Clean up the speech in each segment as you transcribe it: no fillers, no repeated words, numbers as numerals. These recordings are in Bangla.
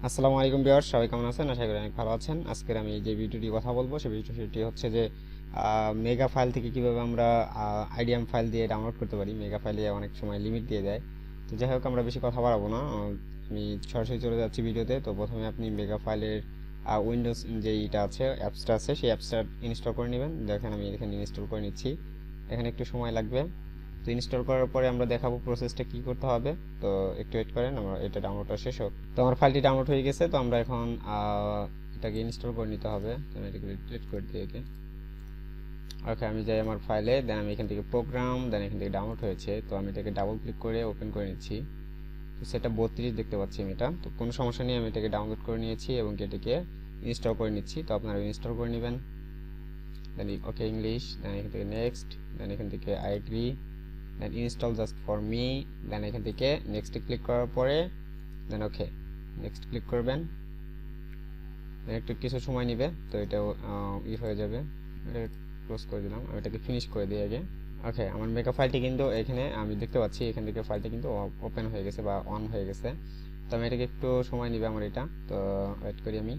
আসসালামু আলাইকুম ভিউয়ার্স, সবাই কেমন আছেন? আশা করি অনেক ভালো আছেন। আজকের আমি যে ভিডিওটি কথা বলবো সেই ভিডিওটি হচ্ছে যে মেগা ফাইল থেকে কিভাবে আমরা আইডিএম ফাইল দিয়ে ডাউনলোড করতে পারি। মেগা ফাইলে অনেক সময় লিমিট দিয়ে দেয়। তো যাই হোক, আমরা বেশি কথা বাড়াবো না, আমি সরাসরি চলে যাচ্ছি ভিডিওতে। তো প্রথমে আপনি মেগা ফাইলের উইন্ডোজ যেইটা আছে, অ্যাপসটা আছে, সেই অ্যাপসটা ইনস্টল করে নেবেন। দেখেন আমি এখানে ইনস্টল করে নিচ্ছি, এখানে একটু সময় লাগবে। তো ইনস্টল করার পরে আমরা দেখাবো প্রসেসটা কি করতে হবে। তো একটু ওয়েট করেন, আমরা এটা ডাউনলোডটা শেষ হোক। তো আমার ফাইলটি ডাউনলোড হয়ে গেছে। তো আমরা এখন এটাকে ইনস্টল করে নিতে হবে। তো আমি এটাকে ডিলিট করে দিই। ওকে, আমি যাই আমার ফাইলে, দেন আমি এখান থেকে প্রোগ্রাম, দেন এখান থেকে ডাউনলোড হয়েছে। তো আমি এটাকে ডাবল ক্লিক করে ওপেন করে নিচ্ছি। তো সেটা 32 দেখতে পাচ্ছি আমি এটা। তো কোনো সমস্যা নেই, আমি এটাকে ডাউনলোড করে নিয়েছি এবং এটাকে ইনস্টল করে নিচ্ছি। তো আপনারা ইনস্টল করে নেবেন। দেন ওকে ইংলিশ, দেন এখান থেকে নেক্সট, দেন এখান থেকে I agree, then install just for me, then এখান থেকে নেক্সটে ক্লিক করার পরে দেন ওকে নেক্সট ক্লিক করবেন। একটু কিছু সময় নেবে, তো এটাও হয়ে যাবে। এটা ক্লোজ করে দিলাম, আমি এটাকে ফিনিশ করে দিই আগে। ওকে, আমার মেগা ফাইলটি কিন্তু এখানে আমি দেখতে পাচ্ছি, এখান থেকে ফাইলটি কিন্তু ওপেন হয়ে গেছে বা অন হয়ে গেছে। তো আমি এটাকে একটু সময় নেবে আমার এটা। তো ওয়েট করি আমি।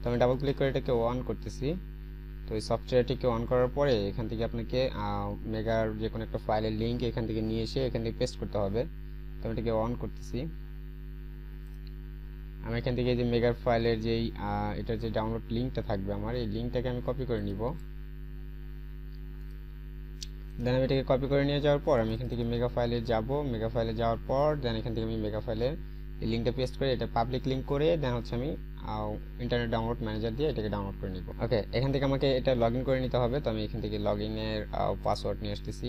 তো আমি ডাবল ক্লিক করে এটাকে অন করতেছি। তো এই সফটওয়্যারটিকে অন করার পরে এখান থেকে আপনাকে মেগার যে কোনো একটা ফাইলের লিঙ্ক এখান থেকে নিয়ে এসে এখান থেকে পেস্ট করতে হবে। তো আমি এটাকে অন করতেছি। আমি এখান থেকে যে মেগার ফাইলের যেই এটার যে ডাউনলোড লিঙ্কটা থাকবে, আমার এই লিঙ্কটাকে আমি কপি করে নিব। দেন আমি এটাকে কপি করে নিয়ে যাওয়ার পর আমি এখান থেকে মেগা ফাইলে যাব। মেগা ফাইলে যাওয়ার পর দেন এখান থেকে আমি মেগা ফাইলের এই লিঙ্কটা পেস্ট করে এটা পাবলিক লিঙ্ক করে দেন হচ্ছে আমি ইন্টারনেট ডাউনলোড ম্যানেজার দিয়ে এটাকে ডাউনলোড করে নিব। ওকে, এখান থেকে আমাকে এটা লগ ইন করে নিতে হবে। তো আমি এখান থেকে লগ ইনের পাসওয়ার্ড নিয়ে আসতেছি।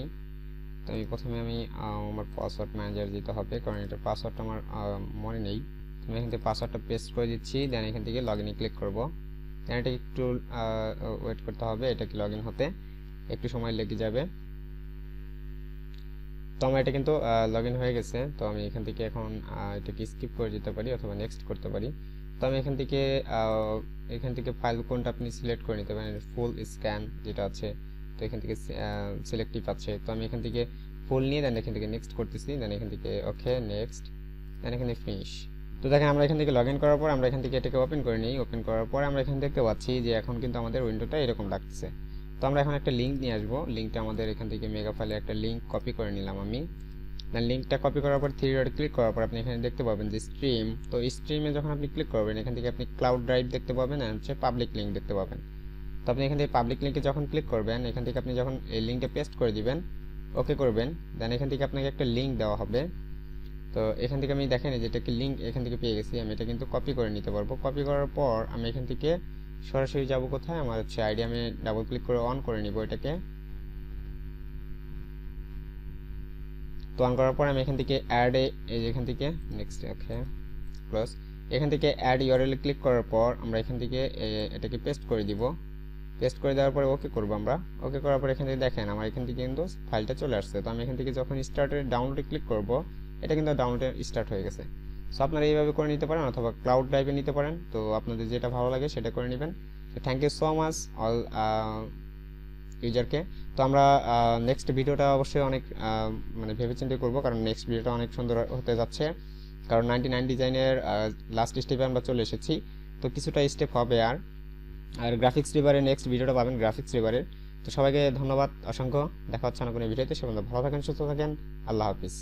তো আমি প্রথমে আমার পাসওয়ার্ড ম্যানেজার দিতে হবে, কারণ এটার পাসওয়ার্ডটা আমার মনে নেই। আমি এখান থেকে পাসওয়ার্ডটা পেস্ট করে দিচ্ছি, দেন এখান থেকে লগ ইনে ক্লিক করবো। দেন এটা একটু ওয়েট করতে হবে, এটাকে লগ ইন হতে একটু সময় লেগে যাবে। তো আমার এটা কিন্তু লগ ইন হয়ে গেছে। তো আমি এখান থেকে এখন এটাকে স্কিপ করে দিতে পারি অথবা নেক্সট করতে পারি। তো আমি এখান থেকে ফাইল কোনটা আপনি সিলেক্ট করে নিতে পারেন, ফুল স্ক্যান যেটা আছে। তো এখান থেকে সিলেক্টিভ আছে। তো আমি এখান থেকে ফুল নিয়ে দেন এখান থেকে নেক্সট করতেছি। দেন এখান থেকে ওকে নেক্সট, দেন এখানে ফিনিশ। তো দেখেন আমরা এখান থেকে লগ ইন করার পর আমরা এখান থেকে এটাকে ওপেন করে নিই। ওপেন করার পর আমরা এখানে দেখতে পাচ্ছি যে এখন কিন্তু আমাদের উইন্ডোটা এরকম লাগতেছে। তো আমরা এখন একটা লিঙ্ক নিয়ে আসবো। লিঙ্কটা আমাদের এখান থেকে মেগা ফাইলে একটা লিঙ্ক কপি করে নিলাম আমি। দেন লিঙ্কটা কপি করার পর থ্রি ডট ক্লিক করার পর আপনি এখানে দেখতে পাবেন যে স্ট্রিম। তো স্ট্রিমে যখন আপনি ক্লিক করবেন এখান থেকে আপনি ক্লাউড ড্রাইভ দেখতে পাবেন আর হচ্ছে পাবলিক লিঙ্ক দেখতে পাবেন। তো আপনি এখান থেকে পাবলিক লিঙ্কে যখন ক্লিক করবেন এখান থেকে আপনি যখন এই লিঙ্কটা পেস্ট করে দিবেন, ওকে করবেন, দেন এখান থেকে আপনাকে একটা লিঙ্ক দেওয়া হবে। তো এখান থেকে আমি দেখেন যে এটাকে লিঙ্ক এখান থেকে পেয়ে গেছি, আমি এটা কিন্তু কপি করে নিতে পারবো। কপি করার পর আমি এখান থেকে সরাসরি যাব কোথায়, আমার হচ্ছে আইডিয়ামে ডাবল ক্লিক করে অন করে নিব এটাকে। তো অন করার পর আমি এখান থেকে অ্যাড এখান থেকে নেক্সট ওকে প্লাস এখান থেকে অ্যাড ইউআরএল ক্লিক করার পর আমরা এখান থেকে এটাকে পেস্ট করে দিব। পেস্ট করে দেওয়ার পরে ওকে করবো আমরা। ওকে করার পর এখান থেকে দেখেন আমার এখান থেকে কিন্তু ফাইলটা চলে আসছে। তো আমি এখান থেকে যখন স্টার্টের ডাউনলোডে ক্লিক করব এটা কিন্তু ডাউনলোডে স্টার্ট হয়ে গেছে। সো আপনারা এইভাবে করে নিতে পারেন অথবা ক্লাউড ড্রাইভে নিতে পারেন। তো আপনাদের যেটা ভালো লাগে সেটা করে নেবেন। Thank you so much all ইউজারকে। তো আমরা নেক্সট ভিডিওটা অবশ্যই অনেক মানে ভেবেচিন্তে করবো, কারণ নেক্সট ভিডিওটা অনেক সুন্দর হতে যাচ্ছে। কারণ 99 ডিজাইনের লাস্ট স্টেপে আমরা চলে এসেছি। তো কিছুটা স্টেপ হবে আর গ্রাফিক্স রিভারের নেক্সট ভিডিওটা পাবেন গ্রাফিক্স রিভারের। তো সবাইকে ধন্যবাদ অসংখ্য, দেখা হচ্ছে না কোনো ভিডিওতে। সে ভালো থাকেন, সুস্থ থাকেন, আল্লাহ হাফিজ।